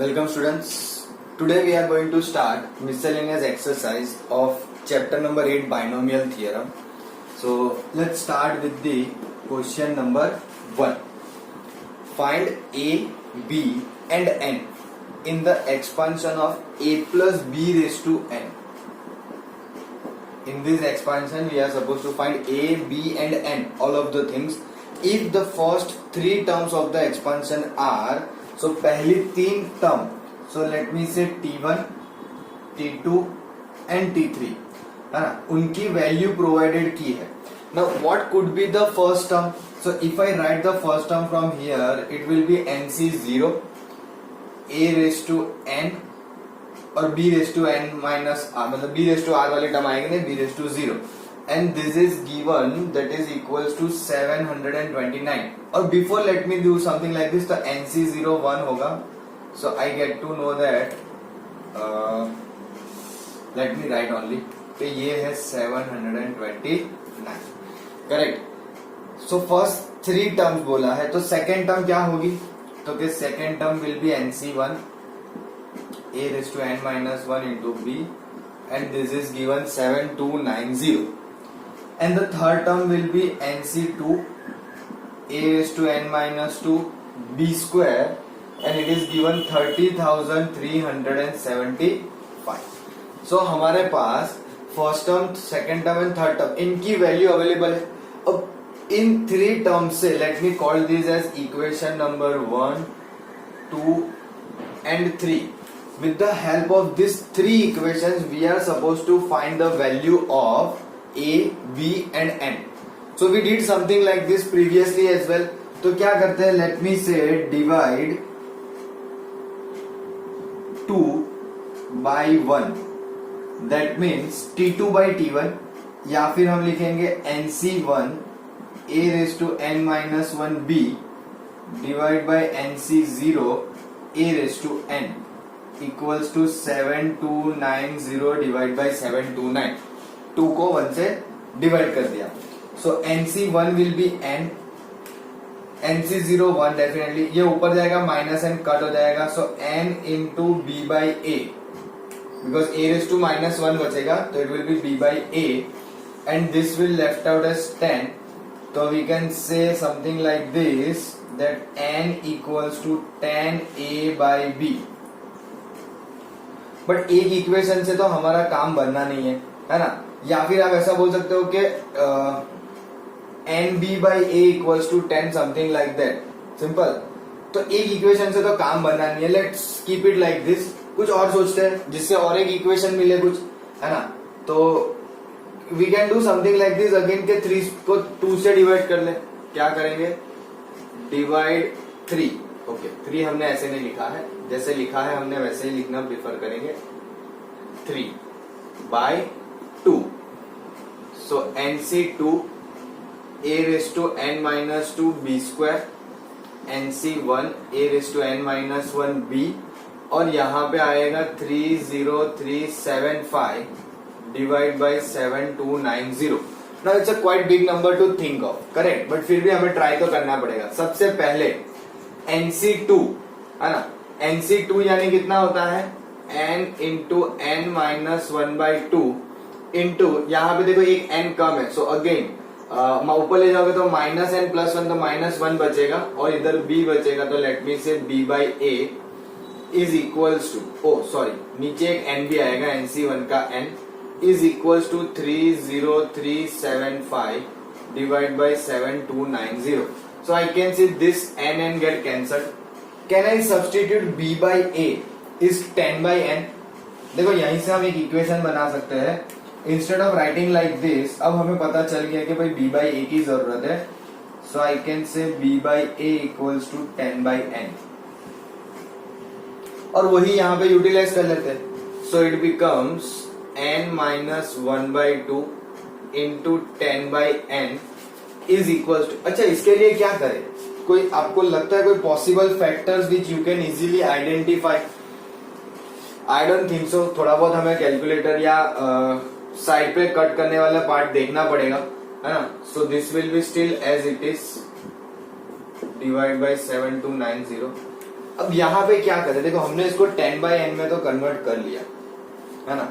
Welcome students. Today we are going to start miscellaneous exercise of chapter number 8 binomial theorem. So let's start with the question number 1. Find a, b and n in the expansion of a plus b raised to n. In this expansion we are supposed to find a, b and n, all of the things. If the first three terms of the expansion are, so पहली तीन term, so let me say t1, t2 and t3 है ना, उनकी value provided की है. Now what could be the first term? So if I write the first term from here, it will be nc0, a raised to n और b raised to n minus r, मतलब b raised to r वाले term आएंगे नहीं, b raised to 0. And this is given, that is equals to 729. और before let me do something like this, तो nc0 1 होगा. So I get to know that let me write only, तो ये है 729. Correct. So first three terms बोला है, तो second term क्या होगी? तो कि second term will be nc1 a raised to n minus 1 into b, and this is given 7290. And the third term will be nc2 a raised to n minus 2 b square, and it is given 30,375. So हमारे पास first term, second term and third term, इनकी value available है. अब इन three terms से let me call this as equation number 1, 2 and 3. With the help of these three equations, we are supposed to find the value of a, b and n. So we did something like this previously as well. तो क्या करते हैं, let me say divide 2 by 1. That means t2 by t1, या फिर हम लिखेंगे nc1 a raised to n minus 1 b divide by nc0 a raised to n equals to 7290 divide by 729. 2 को 1 से डिवाइड कर दिया. So nc1 will be n, nc0 1 definitely, ये ऊपर जाएगा माइनस n कट हो जाएगा. So n into b by a, because a raise to minus 1 बचेगा, तो it will be b by a, and this will left out as 10. तो we can say something like this, that n equals to 10a by b. But एक equation से तो हमारा काम बनना नहीं है ना. या फिर आप ऐसा बोल सकते हो कि n b by a equals to 10, something like that, simple. तो एक इक्वेशन से तो काम बनना नहीं है. Let's keep it like this. कुछ और सोचते हैं जिससे और एक इक्वेशन मिले कुछ, है ना. तो we can do something like this again, के 3 को 2 से डिवाइड कर ले. क्या करेंगे, डिवाइड 3. ओके, 3 हमने ऐसे नहीं लिखा है, जैसे लिखा है हमने वैसे ही लिखना प्रिफर करेंगे. 3 by 2. So nc2 a raised to n minus 2 b square, nc1 a raised to n minus 1 b, और यहाँ पे आएगा 30375 divide by 7290. Now it's a quite big number to think of, correct? But फिर भी हमें try तो करना पड़ेगा. सबसे पहले nc2 है ना, nc2 यानी कितना होता है, n into n minus 1 by 2 into, यहाँ पे देखो एक n कम है, सो अगेन ऊपर ले जाओगे तो माइनस n प्लस 1, तो माइनस 1 बचेगा, और इधर b बचेगा, तो late me say b by a is equals to, oh sorry, नीचे एक n भी आएगा, nc1 का n is equals to 30375 divide by 7290. So I can see this n and get cancelled. Can I substitute b by a is 10 by n? देखो यहीं से हम एक इक्वेशन बना सकते हैं. Instead of writing like this, अब हमें पता चल गया कि भाई b by a की जरूरत है. So I can say b by a equals to 10 by n. और वही यहाँ पे यूटिलाइज कर लेते हैं. So it becomes n minus 1 by 2 into 10 by n is equal to. अच्छा, इसके लिए क्या करें, कोई आपको लगता है कोई possible factors which you can easily identify? I don't think so. थोड़ा बहुत हमें कैलकुलेटर या साइड पे कट करने वाला पार्ट देखना पड़ेगा, है ना. So this will be still as it is, divide by 7290. अब यहाँ पे क्या करें, देखो हमने इसको 10/n में तो कन्वर्ट कर लिया है ना,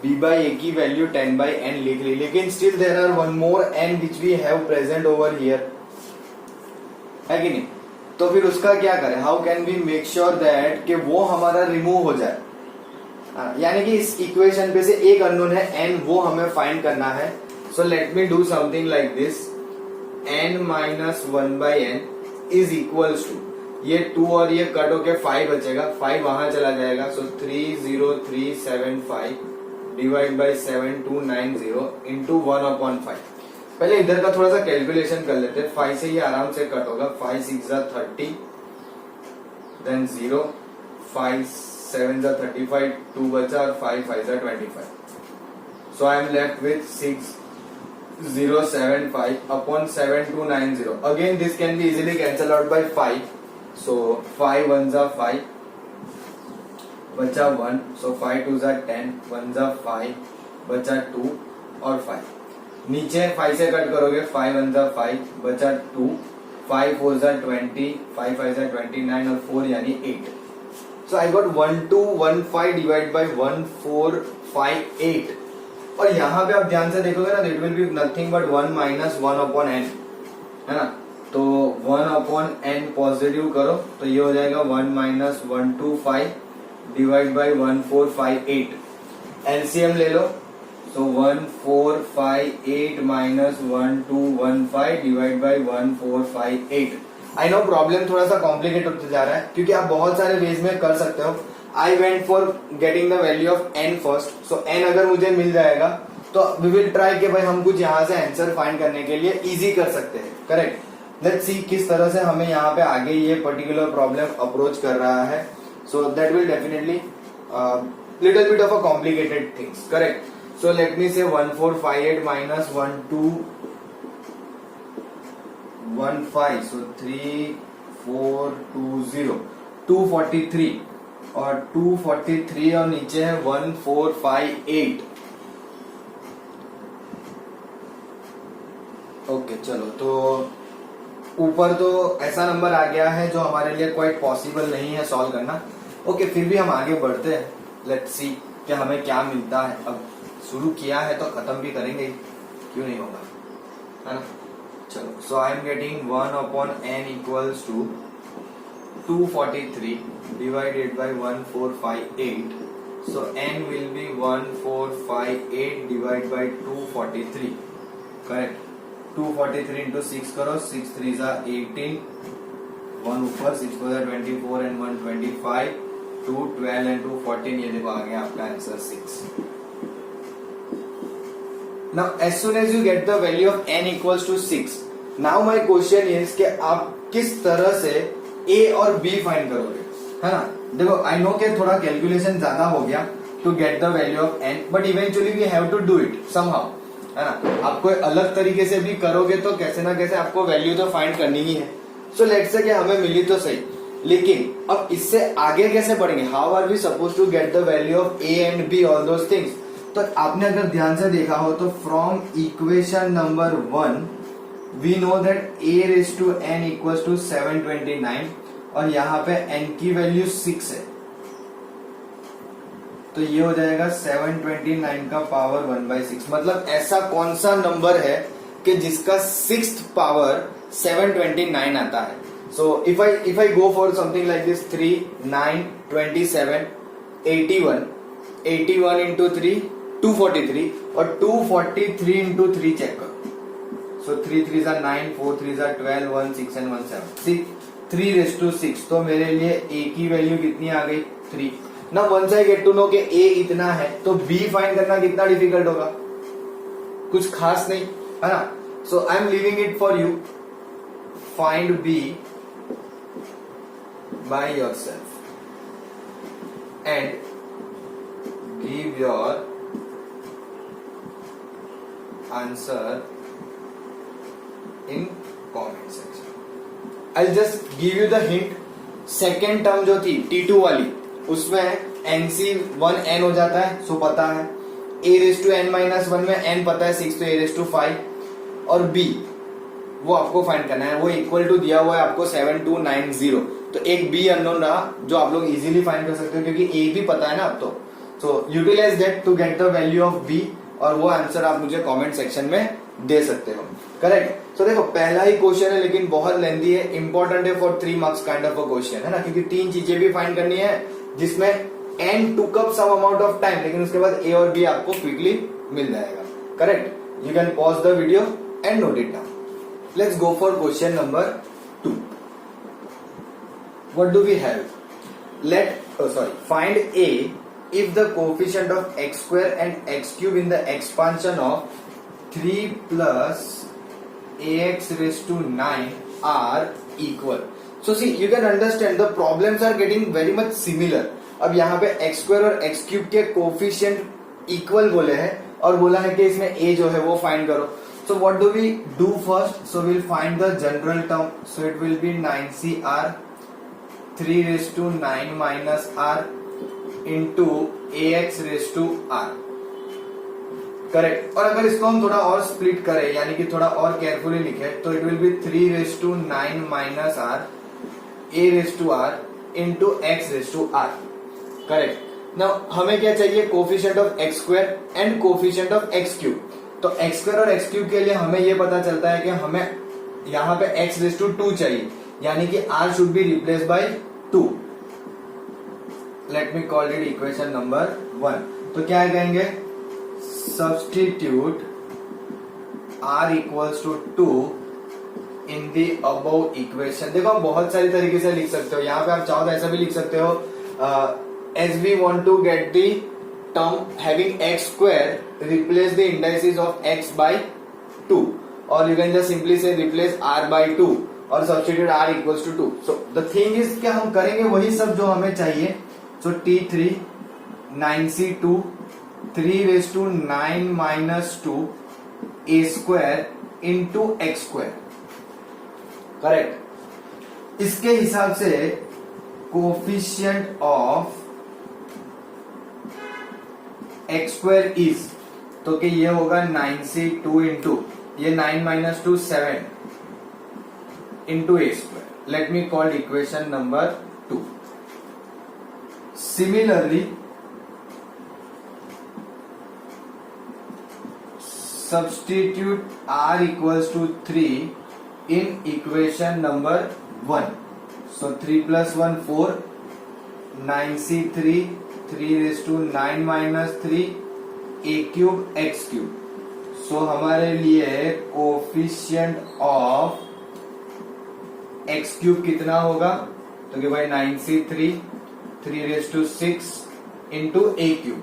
b/a की वैल्यू 10/n लिख ली, लेकिन still there are one more n which we have present over here, है कि नहीं। तो फिर उसका क्या करें, how can we make sure that कि वो हमारा रिमूव हो जाए, यानी कि इस इक्वेशन पे से एक अननोन है n, वो हमें फाइंड करना है। So let me do something like this, n minus 1/n is equals to, ये 2 और ये कट होके 5 बचेगा, 5 वहां चला जाएगा, सो 30375 डिवाइड बाई 7290 इंटू 1/5। पहले इधर का थोड़ा सा कैलकुलेशन कर लेते हैं, 5 से ये आराम से कट होगा, 5 6 जा 30, देन 0, 5 7 जा 35, 2 बचा और 5 5 जा 25। So I am left with 6075 upon 7290। Again this can be easily cancel out by 5, so 5 1 जा 5 बचा 1, सो 5 2 जा 10, 1 जा 5 बचा 2 और 5, नीचे 5 से कट करोगे, 5 1 जा 5 बचा 2, 5 4 जा 20, 5 5 जा 29 और 4 यानी 8। सो आई गॉट 1215 डिवाइड बाई 1458। और यहाँ पे आप ध्यान से देखोगे ना, it will be nothing but 1 minus 1/n, है ना। तो 1/n पॉजिटिव करो तो ये हो जाएगा 1 माइनस 125 डिवाइड बाई 1458। एलसीएम ले लो, सो 1458 minus 1215 divide by 1458। I know problem थोड़ा सा कॉम्प्लिकेट होते जा रहा है, क्योंकि आप बहुत सारे वेज में कर सकते हो। I went for getting the value of n first, so n अगर मुझे मिल जाएगा तो वी विल ट्राई कि भाई हम कुछ यहाँ से आंसर फाइंड करने के लिए इजी कर सकते हैं, करेक्ट। लेट्स सी किस तरह से हमें यहाँ पे आगे ये पर्टिकुलर प्रॉब्लम अप्रोच कर रहा है। So that will definitely little bit of a complicated things, correct. So let me से 1458 माइनस 1215, सो 3420, 243 और 243 और नीचे है 1458। ओके चलो, तो ऊपर तो ऐसा नंबर आ गया है जो हमारे लिए क्वाइट पॉसिबल नहीं है सॉल्व करना। ओके फिर भी हम आगे बढ़ते हैं, लेट्स सी कि हमें क्या मिलता है। अब शुरू किया है तो खत्म भी करेंगे, क्यों नहीं होगा, है ना। चलो, so I am getting 1/n equals to 243 divided by 1458. So n will be 1458 divided by 243. Correct. 243 into 6 करो, 6 3s are 18, 1 ऊपर, 6 4 24 and 1 25, 2 12 and 2 14। ये देखो आ गया आपका answer 6। Now as soon as you get the value of n equals to 6, now my question is कि आप किस तरह से a और b फाइंड करोगे, है ना। देखो आई नो कि थोड़ा कैलकुलेशन ज्यादा हो गया to get the value of n, but eventually we have to do it somehow, है ना। आप कोई अलग तरीके से भी करोगे तो कैसे ना कैसे आपको वैल्यू तो फाइंड करनी ही है। सो लेट्स से कि हमें मिली तो सही, लेकिन अब इससे आगे कैसे बढ़ेंगे, how are we suppose to get the value of a and b, all those things. तो आपने अगर ध्यान से देखा हो तो from equation number 1 we know that a raise to n equals to 729 और यहाँ पे n की वैल्यू 6 है, तो ये हो जाएगा 729 का पावर 1/6। मतलब ऐसा कौन सा नंबर है कि जिसका 6th पावर 729 आता है। So if I go for something like this 3 9 27 81 into 3 243 और 243 इंटू 3 चेक करो। सो 3 3s are 9, 4 3s are 12, 1 6 and 1 7। C 3 raise to 6, तो मेरे लिए a की वैल्यू कितनी आ गई 3। ना once I get to know कि a इतना है तो b फाइंड करना कितना डिफिकल्ट होगा, कुछ खास नहीं, है ना। So I am leaving it for you, find b by yourself and give your answer in comment section. I'll just give you the hint. Second term जो थी T2 वाली, उसमें NC1n हो जाता है, सो पता है। a raise to n minus 1 में n पता है 6, तो a रेज टू 5 और b वो आपको फाइंड करना है, वो इक्वल टू दिया हुआ है आपको 7290। तो एक बी अननोन रहा जो आप लोग इजीली फाइंड कर सकते हो क्योंकि ए भी पता है ना अब तो। So utilize that to get the value of b, और वो आंसर आप मुझे कमेंट सेक्शन में दे सकते हो। करेक्ट। सो देखो पहला ही क्वेश्चन है लेकिन बहुत लेंथी है, इंपॉर्टेंट है for 3 marks kind of a question है ना, क्योंकि 3 चीजें भी फाइंड करनी है जिसमें and took up some amount of time, लेकिन उसके बाद ए और बी आपको क्विकली मिल जाएगा। Correct. You can pause the video and note it down. Let's go for question number 2. What do we have? Find A if the coefficient of x square and x cube in the expansion of 3 plus ax raised to 9 are equal. So see, you can understand the problems are getting very much similar. अब यहाँ पे x square और x cube के coefficient equal बोले हैं और बोला है कि इसमें a जो है वो find करो. So what do we do first? So we'll find the general term. So it will be 9cr 3 raised to 9 minus r into ax raised to r. Correct. और अगर इसको हम थोड़ा और स्प्लिट करें यानी कि थोड़ा और केयरफुली लिखे तो it will B 3 raised to 9 minus r a raised to r into x raised to r. Correct. Now हमें क्या चाहिए? Coefficient of x square and coefficient of x cube. तो x स्क्वायर और x क्यूब के लिए हमें ये पता चलता है कि हमें यहाँ पे x raised to 2 चाहिए, यानी कि r should be replaced by 2. Let me call it equation number 1. तो क्या कहेंगे? Substitute r equals to 2 in the above equation. देखो हम बहुत सारी तरीके से लिख सकते हो, यहाँ पे आप चाहो तो ऐसा भी लिख सकते हो, as we want to get the term having x square, replace the indices of x by 2, or you can just simply say replace r by 2 और substitute r equals to 2. So the thing is क्या हम करेंगे वही सब जो हमें चाहिए. So t3 9c2 3 raised to 9 minus 2 a square into x square. Correct. इसके हिसाब से coefficient of x square is, तो कि ये होगा 9c2 इंटू ये 9 minus 2 7 into a square. Let me call equation number 2. Similarly, substitute r equals to 3 in equation number 1. So 3 plus 1 4, 9c3 3 raised to 9 minus 3 a cube x cube. So हमारे लिए coefficient of x cube कितना होगा? तो कि भाई 9c3 3 raised to 6 into a cube.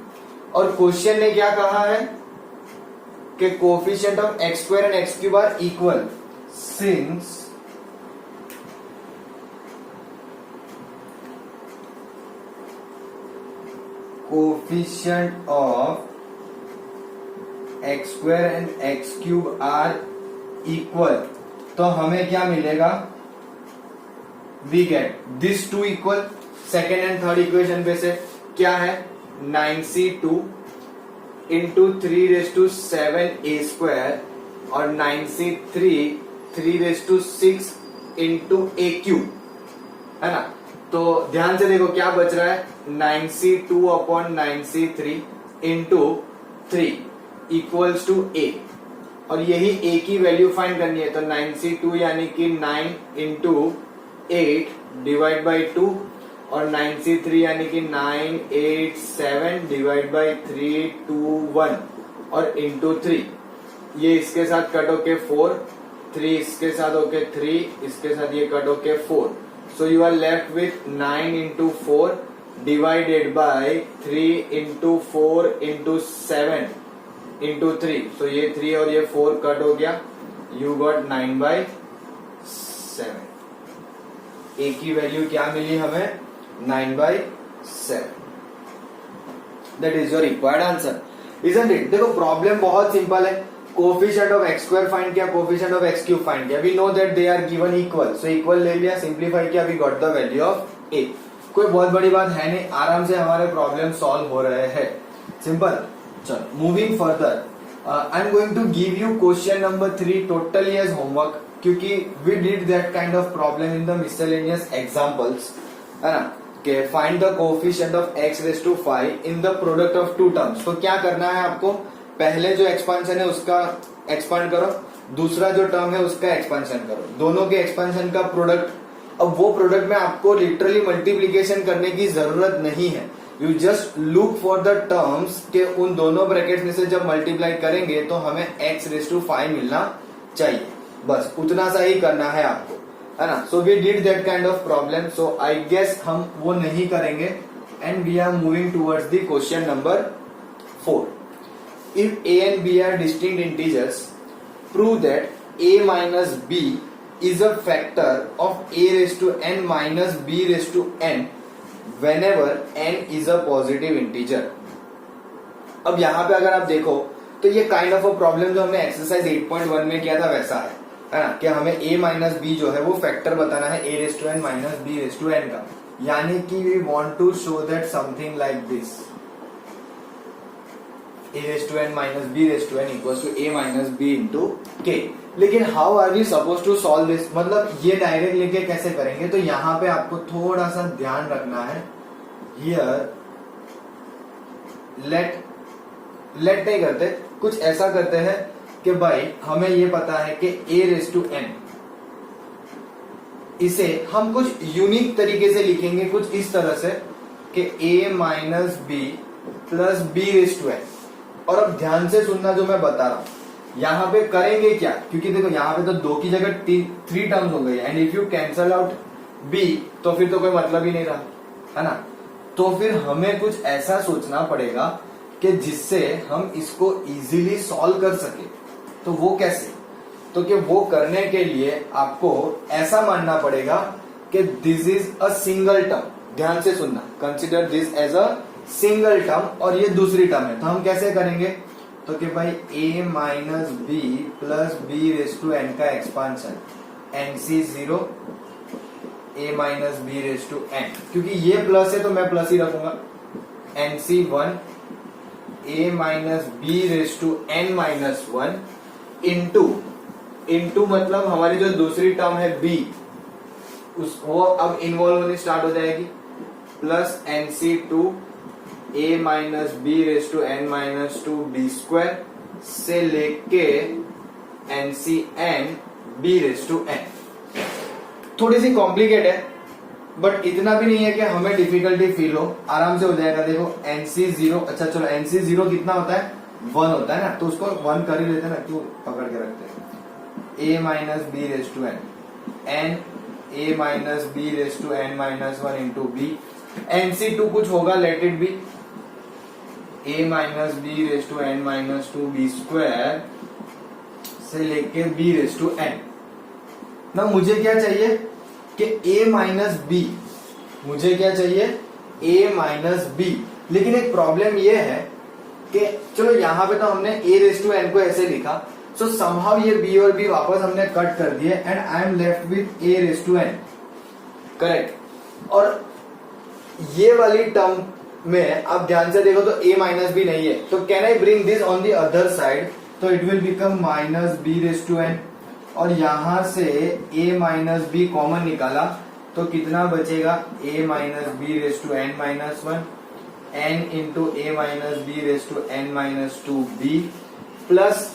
और question ने क्या कहा है कि coefficient of x square and x cube are equal since coefficient of x square and x cube are equal. तो हमें क्या मिलेगा? We get this two equal. Second and third equation पे से क्या है? 9c2 into 3 raised to 7 a square और 9c3 3 raised to 6 into a cube, है ना. तो ध्यान से देखो क्या बच रहा है. 9c2 upon 9c3 into 3 equals to a, और यही a की वैल्यू फाइंड करनी है. तो 9c2 यानी कि 9 इंटू 8 डिवाइड बाई 2 और 9c3 यानी कि 9 8 7 डिवाइड बाई 3 2 1 और इंटू 3. ये इसके साथ कट होके 4, 3 इसके साथ होके 3, इसके साथ ये कट होके 4. So you are left with 9 into 4 divided by 3 into 4 into 7 into 3. So ये 3 और ये 4 कट हो गया. You got 9 by 7. ए की वैल्यू क्या मिली हमें? 9 by 7. That is your required answer, isn't it? देखो प्रॉब्लम बहुत सिंपल है. Coefficient of x square find किया, coefficient of x cube find किया. We know that they are given equal, so equal ले लिया, सिंप्लीफाई किया, we got the value of a. कोई बहुत बड़ी बात है नहीं, आराम से हमारे प्रॉब्लम सॉल्व हो रहे हैं. सिंपल. चलो moving further, I am going to give you question number 3 totally as homework. क्योंकि we did that kind of problem in the miscellaneous examples, है ना, कि find the coefficient of x raise to 5 in the product of two terms. तो क्या करना है आपको, पहले जो एक्सपेंशन है उसका एक्सपांड करो, दूसरा जो टर्म है उसका एक्सपेंशन करो, दोनों के एक्सपेंशन का प्रोडक्ट। अब वो प्रोडक्ट में आपको लिटरली मल्टीप्लीकेशन करने की जरूरत नहीं है, you just look for the terms के उन दोनों ब्रैकेट में से जब मल्टीप्लाई करेंगे तो हमें x रेज टू 5 मिलना चाहिए, बस उतना सा ही करना है आपको, है ना। So we did that kind of problem, so I guess हम वो नहीं करेंगे and we are moving towards the question number 4। If a and b are distinct integers, prove that a minus b is a factor of a raised to n minus b raised to n whenever n is a positive integer। अब यहां पे अगर आप देखो तो ये kind of a problem जो हमने एक्सरसाइज 8.1 में किया था वैसा है ना, कि हमें a माइनस बी जो है वो फैक्टर बताना है a raise to n minus b raise to n का, यानी कि we want to show that something like this, a raised to n minus b raised to n equals to a minus b into k। लेकिन how are we suppose to solve this, मतलब ये direct लेके कैसे करेंगे, तो यहां पे आपको थोड़ा सा ध्यान रखना है। हियर लेट नहीं करते, कुछ ऐसा करते हैं कि भाई हमें ये पता है कि a raised to n, इसे हम कुछ यूनिक तरीके से लिखेंगे, कुछ इस तरह से कि a minus b plus b raise to n। और अब ध्यान से सुनना जो मैं बता रहा हूं, यहां पे करेंगे क्या, क्योंकि देखो यहां पे तो 2 की जगह 3 टर्म्स हो गई and if you cancel out b तो फिर तो कोई मतलब ही नहीं रहा, है ना। तो फिर हमें कुछ ऐसा सोचना पड़ेगा कि जिससे हम इसको इजीली सॉल्व कर सके। तो वो कैसे, तो कि वो करने के लिए आपको ऐसा मानना पड़ेगा कि this is a single term. ध्यान से सुनना, consider this as a single term और ये दूसरी टर्म है। तो हम कैसे करेंगे, तो कि भाई a minus b plus b raise to n का expansion nc0 a minus b raise to n, क्योंकि ये प्लस है तो मैं प्लस ही रखूंगा, nc1 a minus b raise to n minus 1 into मतलब हमारी जो दूसरी टर्म है b वो अब इन्वॉल्व होनी स्टार्ट हो जाएगी, plus nc2 a minus b raise to n minus 2 b square से लेके ncn b raise to n। थोड़ी सी कॉम्प्लिकेट है बट इतना भी नहीं है कि हमें डिफिकल्टी फील हो, आराम से हो जाएगा। देखो nc0, अच्छा चलो nc0 कितना होता है, 1 होता है ना, तो उसको 1 कर ही लेते हैं ना, क्यों पकड़ के रखते हैं। a minus b raise to n a minus b raise to n minus 1 into b, nc2 कुछ होगा, let it be a minus b raise to n minus 2 b square से लेके b रेज टू n। ना मुझे क्या चाहिए कि a minus B, मुझे क्या चाहिए a माइनस बी। लेकिन एक प्रॉब्लम ये है कि चलो यहां पे तो हमने a रेज टू n को ऐसे लिखा, सो समहाउ ये b और b वापस हमने कट कर दिए and I am left with a raise to n, correct. और ये वाली टर्म में आप ध्यान से देखो तो a माइनस बी नहीं है, तो can I bring this on the other side, तो it will become minus b raise to n। और यहां से a माइनस बी कॉमन निकाला तो कितना बचेगा, a minus b raise to n minus 1 n into a minus b raise to n minus 2 b plus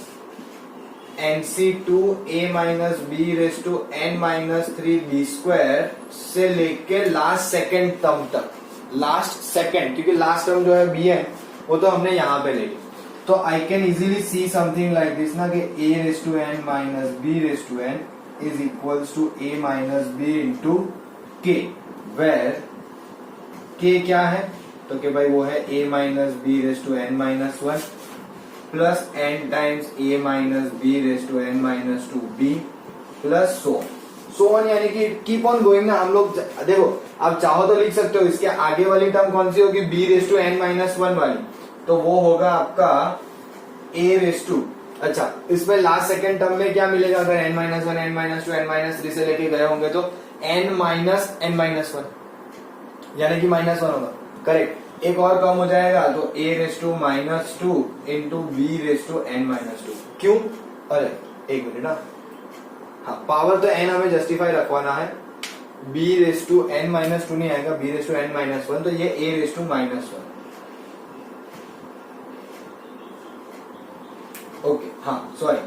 nc2 a minus b raise to n minus 3 b square से लेके last second term तक, last second, क्योंकि last term जो है bn वो तो हमने यहां पे ले ली। तो I can easily see something like this ना कि a raise to n minus b raise to n is equals to a minus b into k, where k क्या है, तो कि भाई वो है a minus b raise to n minus 1 plus n times a minus b raise to n minus 2 b plus so on, यानी कि keep on going ना। हम लोग देखो आप चाहो तो लिख सकते हो, इसके आगे वाली टर्म कौन सी होगी, b raise to n minus 1 वाली, तो वो होगा आपका a रेज टू, अच्छा इसमें लास्ट सेकेंड टर्म में क्या मिलेगा, अगर n minus 1 n minus 2 n minus 3 से लेके गए होंगे तो n माइनस n माइनस 1 यानी कि माइनस 1 होगा, करेक्ट। एक और कम हो जाएगा तो a raise to minus 2 into b raise to n minus 2। क्यों, अरे एक मिनट ना, हाँ, पावर तो n हमें जस्टिफाई रखवाना है, b raise to n minus two नहीं आएगा, b raise to n minus one, तो ये a raise to minus one. Okay, हाँ सॉरी,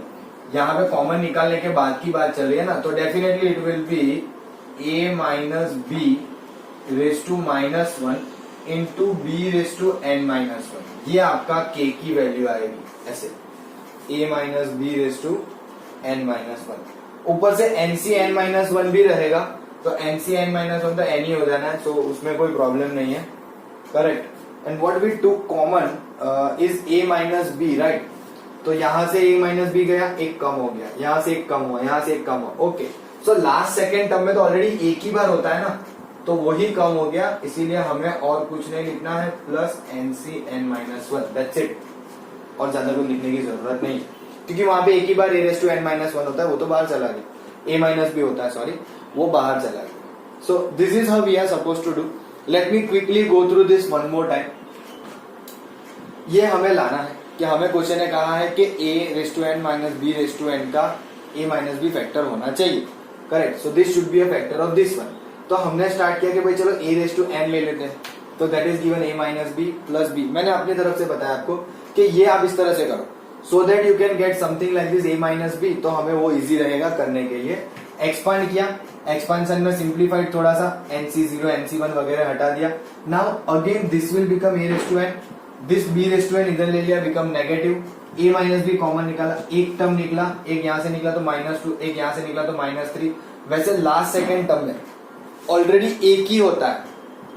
यहाँ पे कॉमन निकालने के बाद की बात चल रही है ना, तो definitely it will be a minus b raise to minus one into b raise to n minus one. ये आपका k की वैल्यू आएगी ऐसे, a minus b raise to n minus one. ऊपर से nc n माइनस वन भी रहेगा, तो nc n माइनस वन तो n ही हो जाना है, तो उसमें कोई प्रॉब्लम नहीं है, correct. And what we took common is a minus b, right. तो यहां से a माइनस बी गया, एक कम हो गया, यहां से एक कम हुआ, यहां से एक कम हुआ, okay. So last second term में तो ऑलरेडी एक ही बार होता है ना, तो वही कम हो गया, इसीलिए हमें और कुछ नहीं लिखना है, plus nc n minus one, that's it. और ज्यादा कुछ लिखने की जरूरत नहीं, क्योंकि वहां पे एक ही बार a raise to n minus one होता है, वो तो बाहर चला गया, a माइनस बी होता है, सॉरी, वो बाहर चला गया। So this is how we are suppose to do. Let me quickly go through this one more time. ये हमें लाना है कि हमें क्वेश्चन ने कहा है कि a raise to n minus b raise to n का a माइनस बी फैक्टर होना चाहिए, correct. So this should be a factor of this one. तो हमने स्टार्ट किया कि भाई चलो a रेस टू n ले लेते हैं, तो that is given a minus b plus b. मैंने अपनी तरफ से बताया आपको कि ये आप इस तरह से करो, so that you can get something like this a minus b, तो हमें वो इजी रहेगा करने के लिए। एक्सपांड किया, एक्सपांशन में सिंप्लीफाइड थोड़ा सा, nc0 nc1 वगैरह हटा दिया। Now again this will become a raise to n, this b raise to n इधर ले लिया, become negative, a minus b common निकाला, एक टर्म निकला, एक यहां से निकला तो माइनस टू, एक यहां से निकला तो माइनस थ्री। वैसे लास्ट सेकेंड टर्म में ऑलरेडी एक ही होता है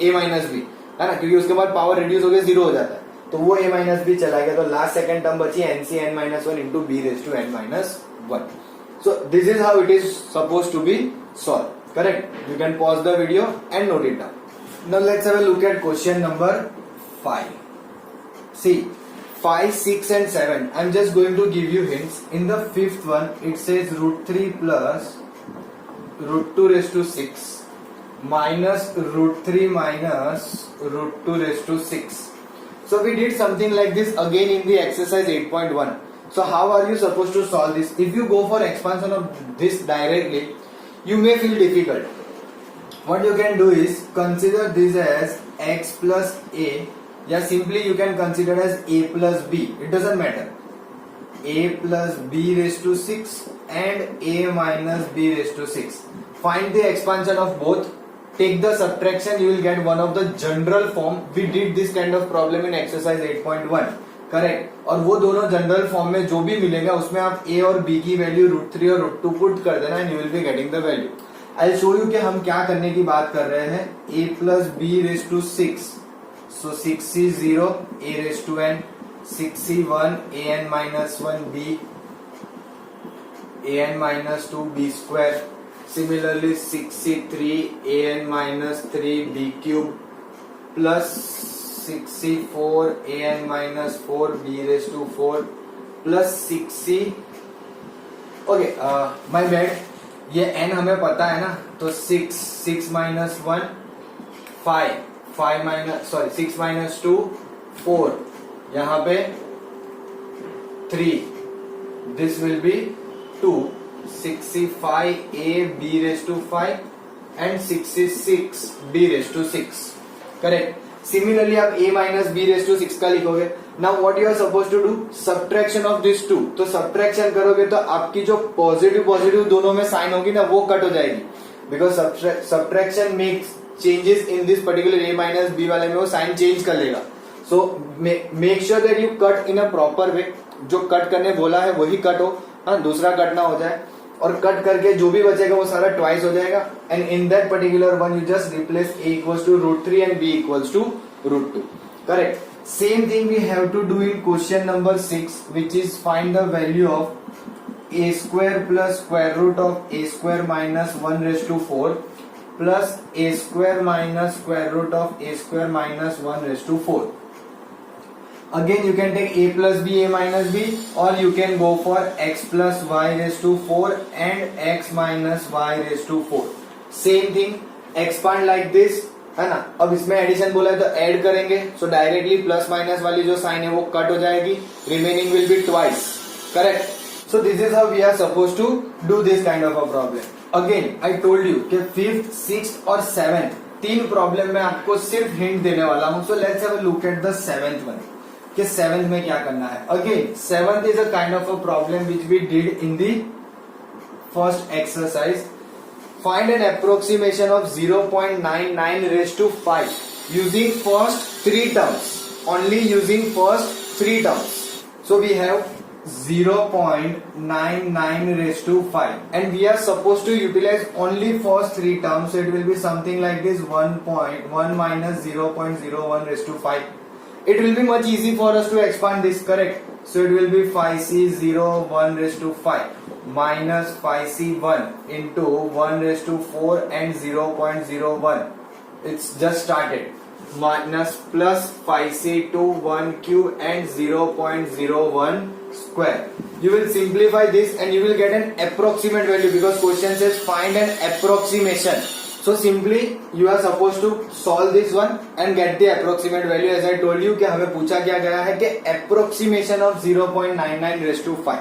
a माइनस बी, है ना, क्योंकि उसके बाद पावर रिड्यूस हो गया, जीरो हो जाता है, तो वो a माइनस बी चला गया, तो लास्ट सेकेंड टर्म बची nc n minus one into b raise to n minus one. So this is how it is suppose to be solve, correct. You can pause the video and note it down. Now let's have a look at question number 5. See, 5, 6 and 7. I'm just going to give you hints. In the fifth one, it says root 3 plus root 2 raised to 6 minus root 3 minus root 2 raised to 6. So we did something like this again in the exercise 8.1. So how are you supposed to solve this? If you go for expansion of this directly, you may feel difficult. What you can do is consider this as x plus a, या simply you can consider as a plus b, it doesn't matter, a plus b raised to 6 and a minus b raised to 6. Find the expansion of both, take the subtraction, you will get one of the general form. We did this kind of problem in exercise 8.1, correct. और वो दोनों general form में जो भी मिलेगा उसमें आप a और b की वैल्यू रूट 3 और रूट 2 पुट कर देना and you will be getting the value. I show you कि हम क्या करने की बात कर रहे हैं, a plus b raised to 6, so 6c0 a raised to n, 6c1 an minus 1 b, an minus 2 b square. Similarly 6c3 an minus 3 b cube plus 6c4 an minus 4 b raised to 4 plus 6c, okay, my bad, ये n हमें पता है ना, तो 6 minus 1 5, 5 minus, sorry, 6 minus 2 4, यहाँ पे 3, this will be 2, 65 a b raised to 5 and 66 b raised to 6, करेक्ट। Similarly आप a minus b raised to 6 का लिखोगे। Now what you are suppose to do, subtraction of this two, तो subtraction करोगे तो आपकी जो पॉजिटिव पॉजिटिव दोनों में साइन होगी ना, वो कट हो जाएगी, because subtraction makes changes in this particular a minus b वाले में वो साइन चेंज कर लेगा। So make sure that you cut in a proper way, जो कट करने बोला है वही कट हो, हाँ, दूसरा कट ना हो जाए, और कट करके जो भी बचेगा वो सारा ट्वाइस हो जाएगा and in that particular one you just replace a equals to root 3 and b equals to root 2, correct. Same thing we have to do in question number 6, which is find the value of a square plus square root of a square minus 1 raise to 4 plus a square minus square root of a square minus 1 raised to 4. Again you can take a plus b, a minus b, or you can go for x plus y raised to 4 and x minus y raised to 4. Same thing, expand like this, है ना। अब इसमें addition बोला है तो add करेंगे, सो directly plus minus वाली जो साइन है वो कट हो जाएगी, remaining will be twice, correct. So this is how we are supposed to do this kind of a problem. Again, I told you कि फिफ्थ, सिक्स्थ और seventh तीन problem में आपको सिर्फ हिंट देने वाला हूं. So let's have a look at the seventh one. कि सेवेंथ में क्या करना है. Again, seventh is a kind of a problem which we did in the first exercise. Find an approximation of 0.99 raised to 5 using first three terms. Only using first three terms. So we have 0.99 raised to 5 and we are supposed to utilize only first three terms. So it will be something like this: 1.1 minus 0.01 raised to 5. It will be much easy for us to expand this, correct? So it will be 5c01 raised to 5 minus 5c1 into 1 raised to 4 and 0.01. It's just started. Minus plus 5c2 1 cube and 0.01 square. You will simplify this and you will get an approximate value because question says find an approximation. So simply you are supposed to solve this one and get the approximate value. As I told you कि हमें पूछा क्या गया है कि approximation of 0.99 raised to 5.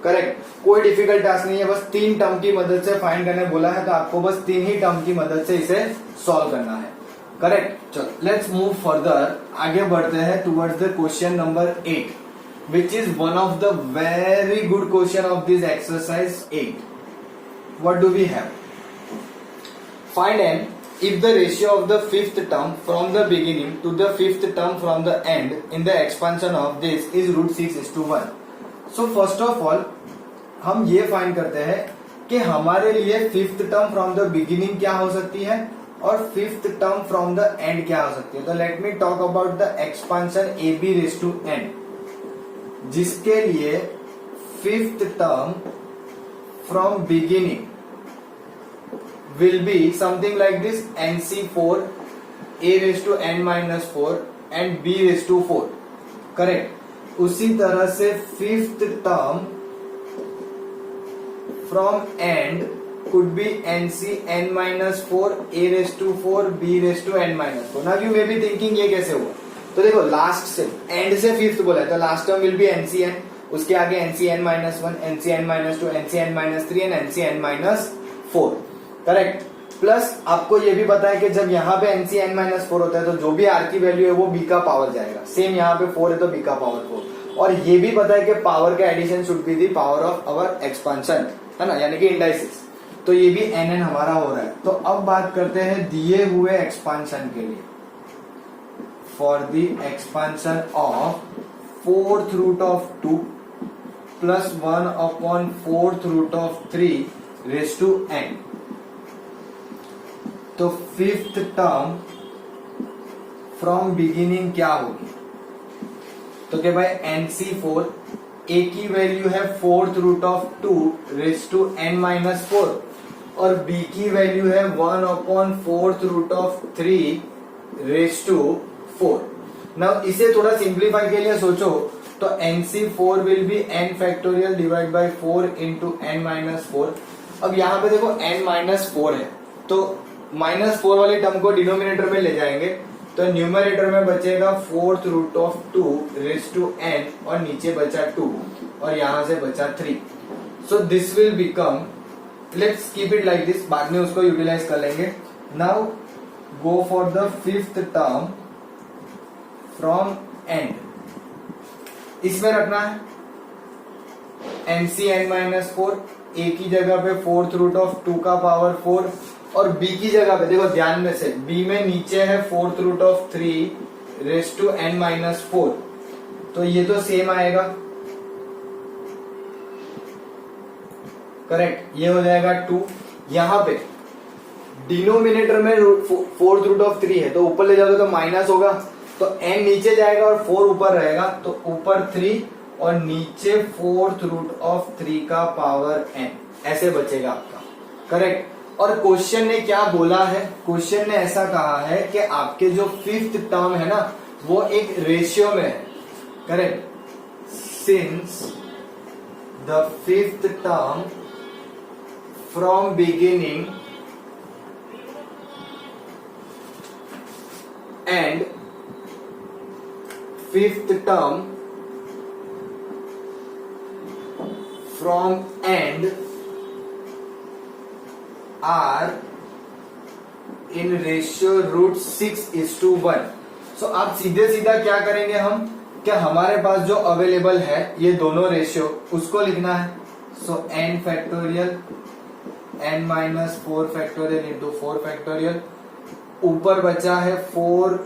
Correct. कोई difficult task नहीं है, बस तीन टर्म की मदद से फाइंड करने बोला है, तो आपको बस तीन ही टर्म की मदद से इसे सॉल्व करना है. करेक्ट. चलो लेट्स मूव फर्दर. आगे बढ़ते हैं towards the question number 8 which is one of the very good question of this exercise 8. What do we have? Find n if the ratio of the fifth term from the beginning to the fifth term from the end in the expansion of this is √6:1. So first of all हम ये find करते हैं कि हमारे लिए fifth term from the beginning क्या हो सकती है और fifth term from the end क्या हो सकती है. तो let me talk about the expansion ab⁻n जिसके लिए fifth term from beginning will be something like this: nc4 a⁻n-4 and b⁻4. Correct. उसी तरह से fifth term from and could be nc(n-4 a⁻4 b⁻n-4. Now you may be thinking ये कैसे हुआ. तो देखो लास्ट से एंड से फिफ्थ बोला है तो last term will be ncn, उसके आगे ncn-1, ncn-2, ncn-3 and ncn-4. Correct. Plus आपको ये भी पता है कि जब यहाँ पे ncn-4 होता है तो जो भी r की वैल्यू है वो b का पावर जाएगा. सेम यहाँ पे 4 है तो b का पावर 4. और ये भी पता है कि पावर का addition should be the power of our expansion, है ना, यानी कि इंडाइसिस. तो ये भी nn हमारा हो रहा है. तो अब बात करते हैं दिए हुए एक्सपांशन के लिए. For the expansion of 4th root of 2 plus 1/4th root of 3 raise to n. तो फिफ्थ टर्म फ्रॉम बिगिनिंग क्या होगी. तो क्या भाई nc4 a की वैल्यू है 4th root of 2 raise to n-4 और b की वैल्यू है 1/4th root of 3 raise to 4. Now इसे थोड़ा सिंप्लीफाई के लिए सोचो तो nc4 will be n factorial divide by 4 into n-4. अब यहाँ पे देखो n-4 है तो -4 वाली टर्म को डिनोमिनेटर में ले जाएंगे तो न्यूमरेटर में बचेगा 4th root of 2 raise to n और नीचे बचा 2 और यहां से बचा 3. सो this will become, let's keep it like this, बाद में उसको यूटिलाइज कर लेंगे. Now go for the fifth term from and. इसमें रखना है ncn-4, a की जगह पे 4th रूट ऑफ 2 का पावर 4 और b की जगह पे देखो ध्यान में से b में नीचे है 4th root of 3 raise to n-4. तो ये तो सेम आएगा. करेक्ट. ये हो जाएगा 2. यहां पे डिनोमिनेटर में 4th रूट ऑफ 3 है तो ऊपर ले जाओगे तो माइनस होगा तो n नीचे जाएगा और 4 ऊपर रहेगा तो ऊपर 3 और नीचे 4th रूट ऑफ 3 का पावर n. ऐसे बचेगा आपका. करेक्ट. और क्वेश्चन ने क्या बोला है, क्वेश्चन ने ऐसा कहा है कि आपके जो फिफ्थ टर्म है ना वो एक रेशियो में है. Correct. Since the fifth term from beginning and fifth term from end are in ratio √6:1. सो आप सीधे सीधा क्या करेंगे, हम क्या हमारे पास जो अवेलेबल है ये दोनों रेशियो उसको लिखना है. सो n factorial n minus 4 factorial into 4 factorial. ऊपर बचा है 4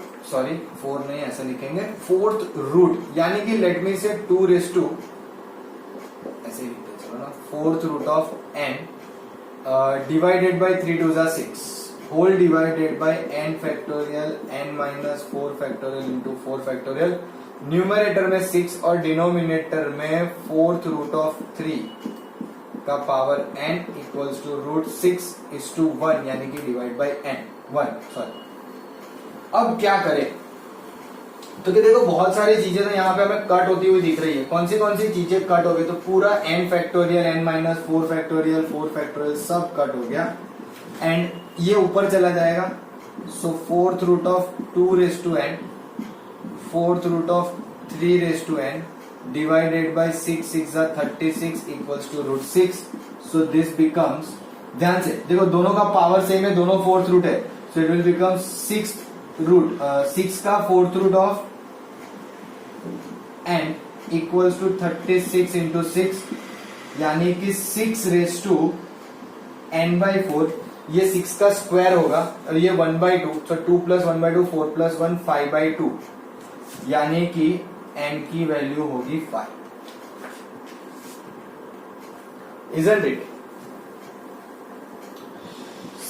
नहीं ऐसा लिखेंगे, फोर्थ रूट यानी कि लेट मी से 2 रेस टू ऐसे ही लिखते चलो ना, fourth root of n divided by 3 2 6 whole divided by n factorial n minus 4 factorial into 4 factorial. Numerator में 6 और डिनोमिनेटर में फोर्थ रूट ऑफ 3 का पावर n इक्वल्स टू √6:1 यानी कि डिवाइड बाय n 1. अब क्या करें, तो कि देखो बहुत सारी चीजें तो यहाँ पे हमें कट होती हुई दिख रही है. कौन सी चीजें कट हो गई, तो पूरा n factorial n minus 4 factorial 4 factorial सब कट हो गया एंड ये ऊपर चला जाएगा. So fourth root of 2 raise to n, fourth root of 3 raise to n divided by 6 6 36 equals to √6. So this becomes, ध्यान से देखो दोनों का पावर सेम है, दोनों फोर्थ रूट है. सो इट विल बिकम 6 का fourth root of n equals to 36 into 6 यानी कि 6 रेस टू n/4. ये 6 का स्क्वायर होगा और ये 1/2. तो 2 + 1/2 4 + 1 5/2 यानी कि n की वैल्यू होगी 5. Isn't it?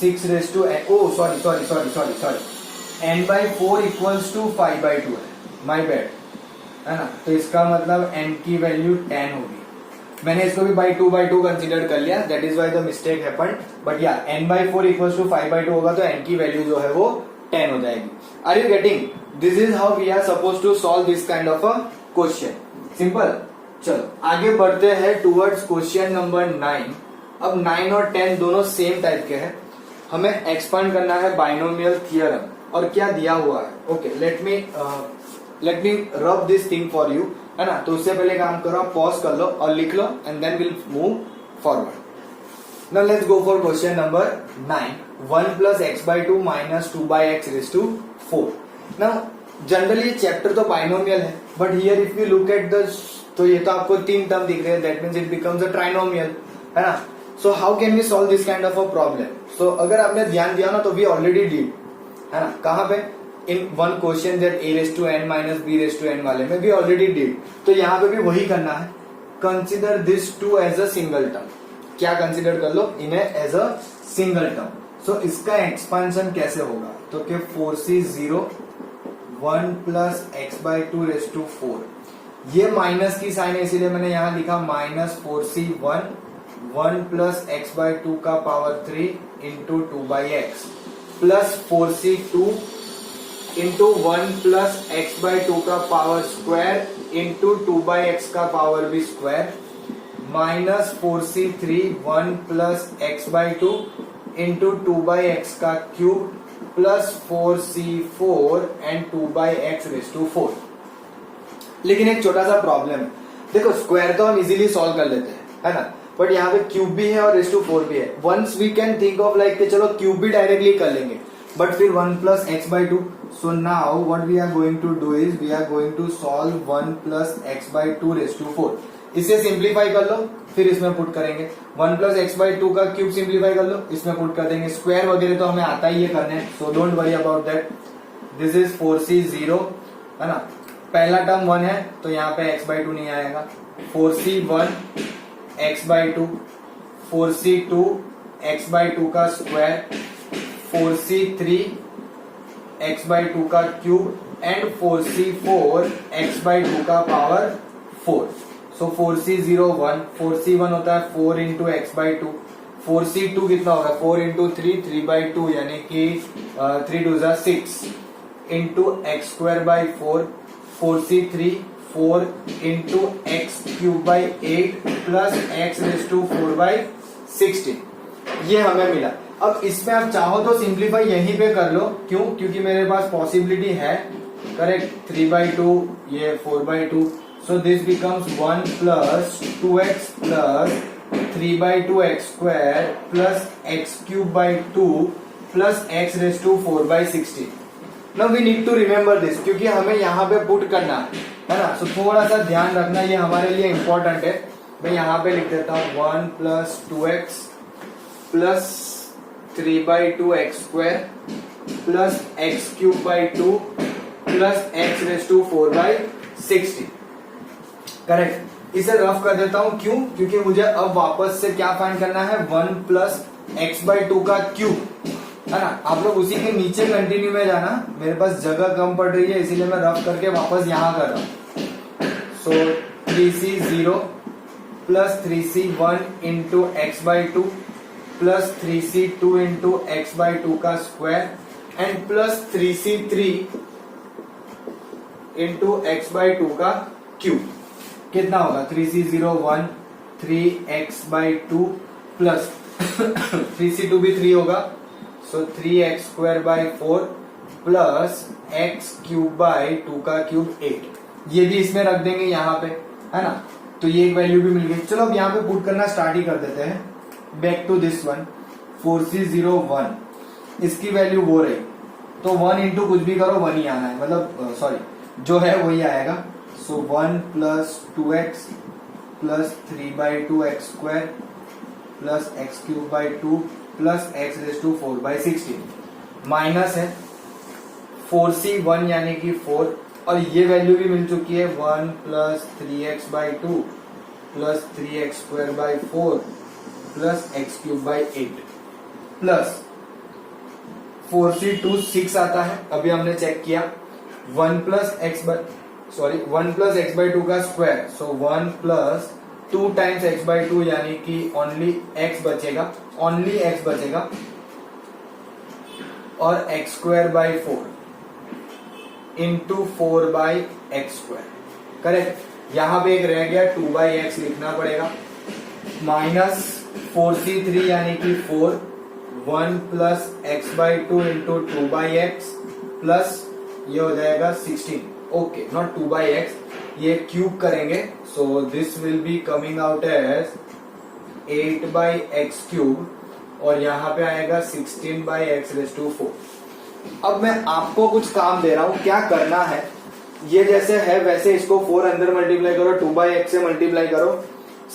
6 raise to sorry n/4 equals to 5/2 है, माई बैड है ना. तो इसका मतलब n की वैल्यू 10 होगी. मैंने इसको भी by 2/2 कंसीडर कर लिया, that is why the mistake happened. But या n/4 इक्वल्स टू 5/2 होगा तो n की वैल्यू जो है वो 10 हो जाएगी. Are you getting? This is how we are suppose to solve this kind of a question. Simple. चलो आगे बढ़ते हैं टुवर्ड्स क्वेश्चन नंबर 9. अब 9 और 10 दोनों सेम टाइप के हैं. हमें एक्सपांड करना है बाइनोमियल थियरम. और क्या दिया हुआ है, okay let me rub this thing for you, है ना. तो उससे पहले काम करो, आप पॉज कर लो और लिख लो and then will move forward. Now let's go for question number 9. 1 + x/2 minus 2/x raise to 4. Now generally chapter तो बाइनोमियल है, but here if you look at the, तो ये तो आपको 3 टर्म दिख रहे हैं, that means it becomes a trinomial, है ना. So how can we solve this kind of a problem. So अगर आपने ध्यान दिया ना तो वी ऑलरेडी डिड, है ना. कहां पे, in one question that a⁻n minus b⁻n वाले में वी ऑलरेडी डिड. तो यहाँ पे भी वही करना है. Consider this two as a single term. क्या कंसिडर कर लो, इन्हें एज अ सिंगल टर्म. सो इसका एक्सपांशन कैसे होगा, तो कि 4c0 1 + x/2 रेज़ टू 4. ये माइनस की साइन है इसीलिए मैंने यहां लिखा -4c1 1 + x/2 का power 3 into 2/x plus 4c2 into 1 + x/2 का पावर स्क्वायर इंटू 2/x का पावर भी square minus 4c3 1 + x/2 into 2/x का cube plus 4c4 and 2/x raise to 4. लेकिन एक छोटा सा प्रॉब्लम है. देखो स्क्वायर तो हम इजीली सॉल्व कर लेते हैं, है ना. बट यहाँ पे क्यूब भी है और रेज़ टू 4 भी है. Once we can think of like कि चलो क्यूब भी डायरेक्टली कर लेंगे, बट फिर 1 + x/2. So now what we are going to do is we are going to solve 1 + x/2 raise to 4. इसे सिंप्लीफाई कर लो, फिर इसमें पुट करेंगे. 1 + x/2 का क्यूब सिंप्लीफाई कर लो, इसमें पुट कर देंगे. स्क्वायर वगैरह तो हमें आता ही है करने, so don't worry about that. This is 4c0, है ना. पहला टर्म 1 है तो यहाँ पे x/2 नहीं आएगा. 4c1 x/2, 4c2 x/2 का स्क्वायर, 4c3 x/2 का क्यूब एंड 4c4 x/2 का पावर 4. सो 4c0 1, 4c1 होता है 4 इंटू x/2, 4c2 कितना होगा 4 इंटू 3 3/2 यानी कि 3 2 6 into x²/4, 4c3 4 into x³ 8 plus x raise to 4/16. ये हमें मिला. अब इसमें आप चाहो तो सिंप्लीफाई यहीं पे कर लो. क्यों? क्योंकि मेरे पास पॉसिबिलिटी है, करेक्ट. 3/2 ये 4/2 So this becomes 1 plus 2x plus 3 by 2 x square plus x cube by 2 plus x raised to 4 by 16. Now we need to remember this क्योंकि हमें यहाँ पे पुट करना है ना. सो थोड़ा सा ध्यान रखना, ये हमारे लिए इंपॉर्टेंट है. मैं यहाँ पे लिख देता हूँ 1 plus 2x plus 3 by 2 x square plus x cube by 2 plus x raised to 4 by 16. Correct. इसे रफ कर देता हूं. क्यों? क्योंकि मुझे अब वापस से क्या फाइंड करना है, 1 प्लस एक्स बाई 2 का क्यूब, है ना. आप लोग उसी के नीचे कंटिन्यू में जाना, मेरे पास जगह कम पड़ रही है इसीलिए मैं रफ करके वापस यहां कर रहा हूं. सो 3c0 plus 3c1 into x by 2 plus 3c2 into x by 2 का square and plus 3c3 into x by 2 का क्यूब. कितना होगा, 3c01 3x by 2 plus 3c2 भी 3 होगा, सो 3x square by 4 plus x cube by 2 का cube 8. ये भी इसमें रख देंगे यहाँ पे, है ना. तो ये एक वैल्यू भी मिल गई. चलो अब यहाँ पे पुट करना स्टार्ट ही कर देते हैं. Back to this one, 4c01 इसकी वैल्यू वो रही, तो 1 इंटू कुछ भी करो 1 ही आना है, मतलब सॉरी जो है वही आएगा. So 1 plus 2x plus 3 by 2 x square plus x cube by 2 plus x raised to 4 by 16. Minus है 4c1 यानी कि 4, और ये वैल्यू भी मिल चुकी है 1 plus 3x by 2 plus 3x square by 4 plus x cube by 8 plus 4c2 6 आता है. अभी हमने चेक किया 1 plus x by 1 plus x by 2 का square, so 1 plus 2 times x by 2 यानी कि ओनली x बचेगा, ओनली x बचेगा, और x square by 4 into 4 by x square. Correct. यहां पे एक रह गया 2 बाई एक्स लिखना पड़ेगा, माइनस 4c3 यानी कि 4 1 plus x by 2 into 2 by x plus ये हो जाएगा 16. ओके, नॉट 2 बाई एक्स, ये क्यूब करेंगे, so this will be coming out as 8 by x cube, और यहाँ पे आएगा 16 बाई एक्स रेज टू 4. अब मैं आपको कुछ काम दे रहा हूं, क्या करना है, ये जैसे है वैसे इसको 4 अंदर मल्टीप्लाई करो, 2 बाई एक्स से मल्टीप्लाई करो,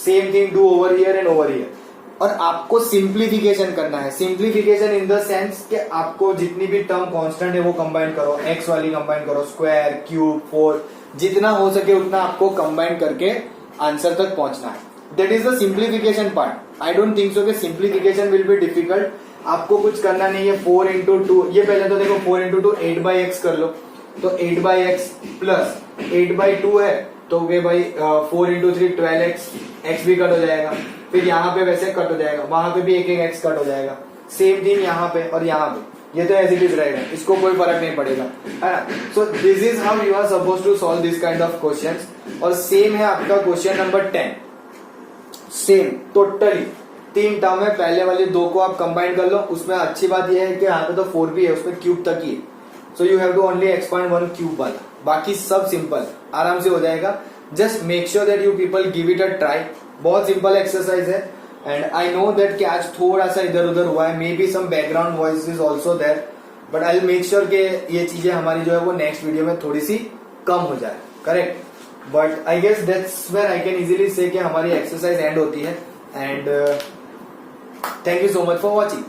same thing do over here and over here. और आपको सिंप्लीफिकेशन करना है. सिंप्लीफिकेशन इन द सेंस कि आपको जितनी भी टर्म कांस्टेंट है वो कंबाइन करो, एक्स वाली कंबाइन करो, स्क्वायर क्यूब 4 जितना हो सके उतना आपको कंबाइन करके आंसर तक पहुंचना है. That is the simplification part. I don't think so कि सिंप्लीफिकेशन विल बी डिफिकल्ट. आपको कुछ करना नहीं है. 4 इंटू 2, ये पहले तो देखो 4 इंटू 2 8 बाई एक्स कर लो, तो 8 बाई एक्स प्लस 8 बाई 2 है तो भाई 4 इंटू 3 12x, एक्स भी कट हो जाएगा, फिर यहाँ पे वैसे कट हो जाएगा, वहां पे भी एक एक एक्स कट हो जाएगा. सेम थिंग यहाँ पे और यहाँ पे, ये तो ऐसे ही रहेगा, इसको कोई फर्क नहीं पड़ेगा, है ना. So this is how you are suppose to solve this kind of questions. और सेम है आपका question number 10. Same totally 3 term है, पहले वाली 2 को आप कंबाइन कर लो. उसमें अच्छी बात यह है कि यहाँ पे तो 4 भी है, उसमें क्यूब तक ही है, so you have to only expand 1 cube वाला. बाकी सब सिंपल, आराम से हो जाएगा. Just make sure that you people give it a try. बहुत सिंपल एक्सरसाइज है, एंड आई नो दैट कि आज थोड़ा सा इधर उधर हुआ है, maybe some background voice is also there, but I will make sure कि ये चीजें हमारी जो है वो नेक्स्ट वीडियो में थोड़ी सी कम हो जाए. Correct. But I guess that's where I can easily say कि हमारी एक्सरसाइज एंड होती है. And thank you so much for watching.